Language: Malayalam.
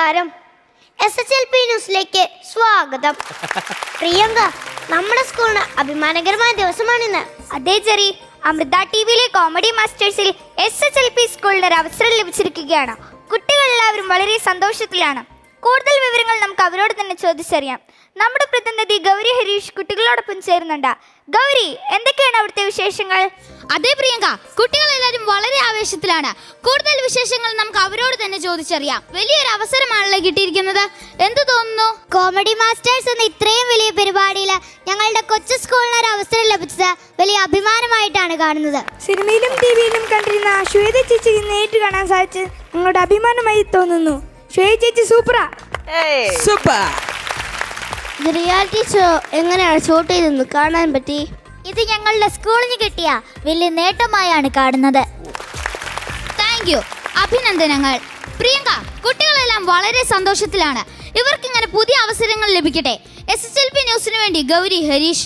നമസ്കാരം. SHLP ന്യൂസിലേക്ക് സ്വാഗതം. പ്രിയങ്ക, നമ്മുടെ സ്കൂളിന് അഭിമാനകരമായ ദിവസമാണിന്ന്. അതെ ജെറി, അമൃത ടിവിയിലെ കോമഡി മാസ്റ്റേഴ്സിൽ SHLP സ്കൂളിന് ഒരു അവസരം ലഭിച്ചിരിക്കുകയാണ്. കുട്ടികളെല്ലാവരും വളരെ സന്തോഷത്തിലാണ്. കൂടുതൽ വിവരങ്ങൾ നമുക്ക് അവരോട് തന്നെ ചോദിച്ചറിയാം. നമ്മുടെ പ്രതിനിധി ഗൗരി ഹരീഷ് കുട്ടികളോടൊപ്പം ചേരുന്നുണ്ട്. ഗൗരി, എന്തൊക്കെയാണ് അവിടുത്തെ വിശേഷങ്ങൾ? അതെ പ്രിയങ്ക, കുട്ടികളെല്ലാവരും വളരെ ആവേശത്തിലാണ്. കൂടുതൽ വിശേഷങ്ങൾ നമുക്ക് അവരോട് തന്നെ ചോദിച്ചറിയാം. വലിയൊരു അവസരമാണല്ലോ കിട്ടിയിരിക്കുന്നത്. എന്ത് തോന്നുന്നു? കോമഡി മാസ്റ്റേഴ്സ് എന്ന ഇത്രയും വലിയ പരിപാടിയിൽ ഞങ്ങളുടെ കൊച്ചു സ്കൂളിന് ഒരു അവസരം ലഭിച്ചത് വലിയ അഭിമാനമായിട്ടാണ് കാണുന്നത്. സിനിമയിലും ടിവിയിലും കണ്ടിരുന്ന ശ്വേത ചേച്ചി നേരിട്ട് കാണാൻ സാധിച്ചത് ഞങ്ങളുടെ അഭിമാനമായി തോന്നുന്നു. ശ്വേത ചേച്ചി സൂപ്പറാ. റിയാലിറ്റി ഷോ എങ്ങനെയാണ് ഷൂട്ട് ചെയ്തെന്ന് കാണാൻ പറ്റി? ഇത് ഞങ്ങളുടെ സ്കൂളിന് കിട്ടിയ വലിയ നേട്ടമായാണ് കാണുന്നത്. താങ്ക് യു, അഭിനന്ദനങ്ങൾ. പ്രിയങ്ക, കുട്ടികളെല്ലാം വളരെ സന്തോഷത്തിലാണ്. ഇവർക്കിങ്ങനെ പുതിയ അവസരങ്ങൾ ലഭിക്കട്ടെ. SHLP ന്യൂസിനു വേണ്ടി ഗൗരി ഹരീഷ്.